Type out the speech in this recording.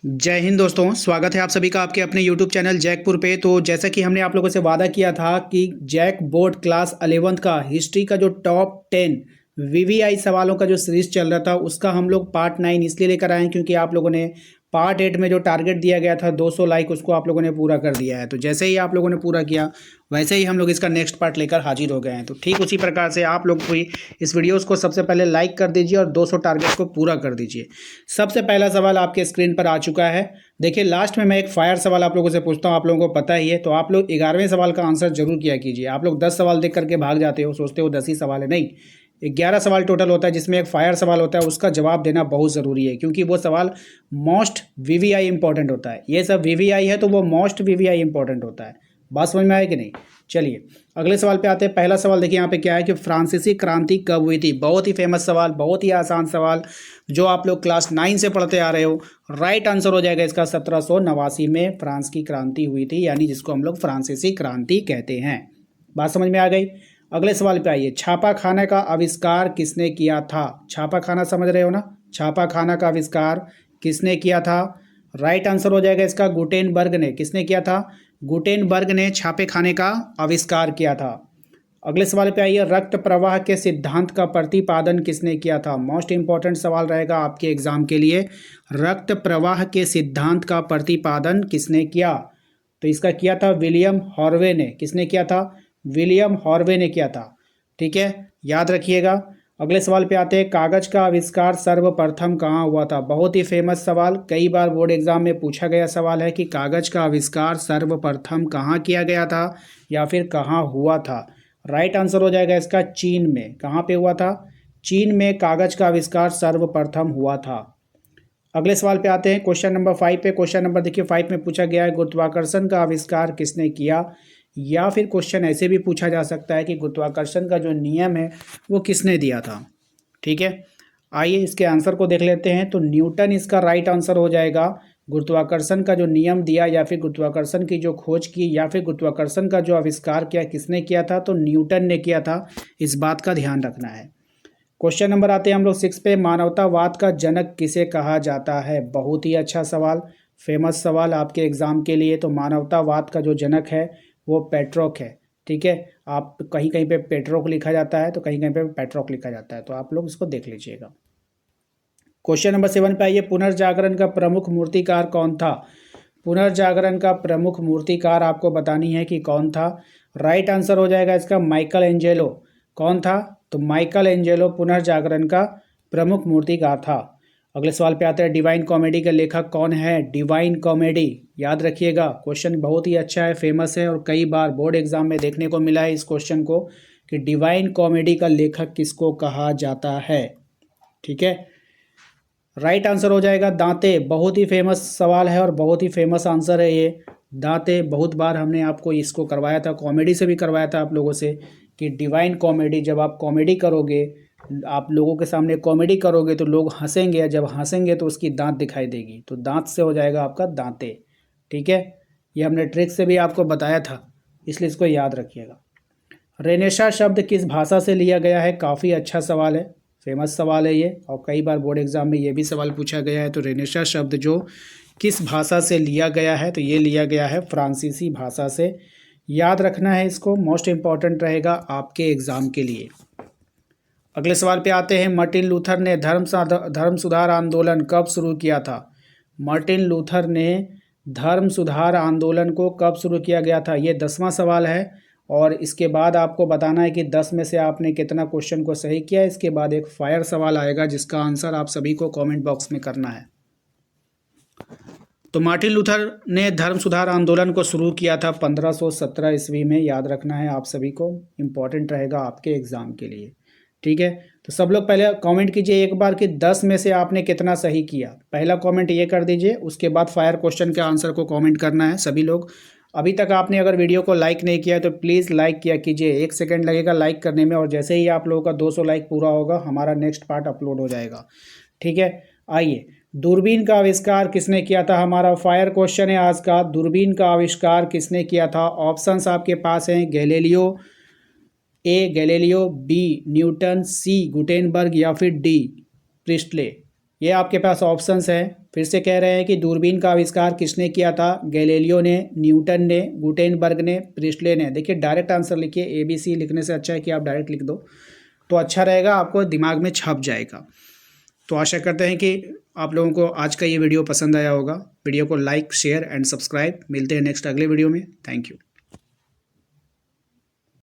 जय हिंद दोस्तों, स्वागत है आप सभी का आपके अपने YouTube चैनल जैकपुर पे। तो जैसा कि हमने आप लोगों से वादा किया था कि जैक बोर्ड क्लास 11th का हिस्ट्री का जो टॉप 10 वीवीआई सवालों का जो सीरीज चल रहा था उसका हम लोग पार्ट 9 इसलिए लेकर आए हैं क्योंकि आप लोगों ने पार्ट 8 में जो टारगेट दिया गया था 200 लाइक, उसको आप लोगों ने पूरा कर दिया है। तो जैसे ही आप लोगों ने पूरा किया वैसे ही हम लोग इसका नेक्स्ट पार्ट लेकर हाजिर हो गए हैं। तो ठीक उसी प्रकार से आप लोग भी इस वीडियोस को सबसे पहले लाइक कर दीजिए और 200 टारगेट को पूरा कर दीजिए। सबसे पहला सवाल आपके स्क्रीन पर आ चुका है। देखिए, लास्ट में मैं एक फायर सवाल आप लोगों से पूछता हूँ, आप लोगों को पता ही है। तो आप लोग 11वें सवाल का आंसर जरूर किया कीजिए। आप लोग 10 सवाल देख करके भाग जाते हो, सोचते हो 10 ही सवाल है। नहीं, 11 सवाल टोटल होता है, जिसमें एक फायर सवाल होता है। उसका जवाब देना बहुत ज़रूरी है क्योंकि वो सवाल मोस्ट वीवीआई इंपॉर्टेंट होता है। ये सब वीवीआई है तो वो मोस्ट वीवीआई इंपॉर्टेंट होता है। बात समझ में आया कि नहीं? चलिए अगले सवाल पे आते हैं। पहला सवाल देखिए यहाँ पे क्या है कि फ्रांसीसी क्रांति कब हुई थी। बहुत ही फेमस सवाल, बहुत ही आसान सवाल, जो आप लोग क्लास 9 से पढ़ते आ रहे हो। राइट आंसर हो जाएगा इसका 1789 में फ्रांस की क्रांति हुई थी, यानी जिसको हम लोग फ्रांसीसी क्रांति कहते हैं। बात समझ में आ गई? अगले सवाल पे आइए। छापा खाने का आविष्कार किसने किया था? छापा खाना समझ रहे हो ना? छापा खाना का आविष्कार किसने किया था? राइट आंसर हो जाएगा इसका गुटेनबर्ग ने। किसने किया था? गुटेनबर्ग ने छापे खाने का आविष्कार किया था। अगले सवाल पे आइए। रक्त प्रवाह के सिद्धांत का प्रतिपादन किसने किया था? मोस्ट इंपॉर्टेंट सवाल रहेगा आपके एग्जाम के लिए। रक्त प्रवाह के सिद्धांत का प्रतिपादन किसने किया? तो इसका किया था विलियम हॉर्वे ने। किसने किया था? विलियम हॉर्वे ने किया था। ठीक है, याद रखिएगा। अगले सवाल पे आते हैं। कागज का आविष्कार सर्वप्रथम कहाँ हुआ था? बहुत ही फेमस सवाल, कई बार बोर्ड एग्जाम में पूछा गया सवाल है कि कागज का आविष्कार सर्वप्रथम कहाँ किया गया था या फिर कहाँ हुआ था। राइट आंसर हो जाएगा इसका चीन में। कहाँ पे हुआ था? चीन में कागज का आविष्कार सर्वप्रथम हुआ था। अगले सवाल पे आते हैं, क्वेश्चन नंबर 5 पे। क्वेश्चन नंबर देखिए 5 में पूछा गया है गुरुत्वाकर्षण का आविष्कार किसने किया? या फिर क्वेश्चन ऐसे भी पूछा जा सकता है कि गुरुत्वाकर्षण का जो नियम है वो किसने दिया था। ठीक है, आइए इसके आंसर को देख लेते हैं। तो न्यूटन इसका राइट आंसर हो जाएगा। गुरुत्वाकर्षण का जो नियम दिया या फिर गुरुत्वाकर्षण की जो खोज की या फिर गुरुत्वाकर्षण का जो आविष्कार किया, किसने किया था? तो न्यूटन ने किया था। इस बात का ध्यान रखना है। क्वेश्चन नंबर आते हैं हम लोग 6 पे। मानवतावाद का जनक किसे कहा जाता है? बहुत ही अच्छा सवाल, फेमस सवाल आपके एग्जाम के लिए। तो मानवतावाद का जो जनक है वो पेट्रोक है। ठीक है, आप कहीं कहीं पे पेट्रोक लिखा जाता है तो कहीं कहीं पे पेट्रोक लिखा जाता है, तो आप लोग इसको देख लीजिएगा। क्वेश्चन नंबर 7 पे आइए। पुनर्जागरण का प्रमुख मूर्तिकार कौन था? पुनर्जागरण का प्रमुख मूर्तिकार आपको बतानी है कि कौन था। राइट आंसर हो जाएगा इसका माइकल एंजेलो। कौन था? तो माइकल एंजेलो पुनर्जागरण का प्रमुख मूर्तिकार था। अगले सवाल पे आते हैं। डिवाइन कॉमेडी के लेखक कौन है? डिवाइन कॉमेडी, याद रखिएगा, क्वेश्चन बहुत ही अच्छा है, फेमस है और कई बार बोर्ड एग्जाम में देखने को मिला है इस क्वेश्चन को कि डिवाइन कॉमेडी का लेखक किसको कहा जाता है। ठीक है, राइट आंसर हो जाएगा दांते। बहुत ही फेमस सवाल है और बहुत ही फेमस आंसर है ये। दांते, बहुत बार हमने आपको इसको करवाया था, कॉमेडी से भी करवाया था आप लोगों से कि डिवाइन कॉमेडी, जब आप कॉमेडी करोगे, आप लोगों के सामने कॉमेडी करोगे तो लोग हंसेंगे, जब हंसेंगे तो उसकी दांत दिखाई देगी, तो दांत से हो जाएगा आपका दांते। ठीक है, ये हमने ट्रिक से भी आपको बताया था, इसलिए इसको याद रखिएगा। रेनेसा शब्द किस भाषा से लिया गया है? काफ़ी अच्छा सवाल है, फेमस सवाल है ये, और कई बार बोर्ड एग्जाम में ये भी सवाल पूछा गया है। तो रेनेसा शब्द जो किस भाषा से लिया गया है? तो ये लिया गया है फ्रांसीसी भाषा से। याद रखना है इसको, मोस्ट इंपॉर्टेंट रहेगा आपके एग्जाम के लिए। अगले सवाल पे आते हैं। मार्टिन लूथर ने धर्म सुधार आंदोलन कब शुरू किया था? मार्टिन लूथर ने धर्म सुधार आंदोलन को कब शुरू किया गया था? ये 10वां सवाल है और इसके बाद आपको बताना है कि 10 में से आपने कितना क्वेश्चन को सही किया। इसके बाद एक फायर सवाल आएगा जिसका आंसर आप सभी को कमेंट बॉक्स में करना है। तो मार्टिन लूथर ने धर्म सुधार आंदोलन को शुरू किया था 1517 ईस्वी में। याद रखना है आप सभी को, इम्पॉर्टेंट रहेगा आपके एग्जाम के लिए। ठीक है, तो सब लोग पहले कमेंट कीजिए एक बार कि 10 में से आपने कितना सही किया। पहला कमेंट ये कर दीजिए, उसके बाद फायर क्वेश्चन के आंसर को कमेंट करना है सभी लोग। अभी तक आपने अगर वीडियो को लाइक नहीं किया तो प्लीज़ लाइक किया कीजिए, 1 सेकंड लगेगा लाइक करने में, और जैसे ही आप लोगों का 200 लाइक पूरा होगा हमारा नेक्स्ट पार्ट अपलोड हो जाएगा। ठीक है, आइए। दूरबीन का आविष्कार किसने किया था? हमारा फायर क्वेश्चन है आज का, दूरबीन का आविष्कार किसने किया था? ऑप्शंस आपके पास हैं, Galileo, A Galileo, B Newton, C Gutenberg या फिर डी प्रिस्टले। ये आपके पास ऑप्शंस हैं। फिर से कह रहे हैं कि दूरबीन का आविष्कार किसने किया था? गैलीलियो ने, न्यूटन ने, गुटेनबर्ग ने, प्रिस्टले ने। देखिए डायरेक्ट आंसर लिखिए, ABC लिखने से अच्छा है कि आप डायरेक्ट लिख दो तो अच्छा रहेगा, आपको दिमाग में छप जाएगा। तो आशा करते हैं कि आप लोगों को आज का ये वीडियो पसंद आया होगा। वीडियो को लाइक, शेयर एंड सब्सक्राइब। मिलते हैं नेक्स्ट अगले वीडियो में। Thank you.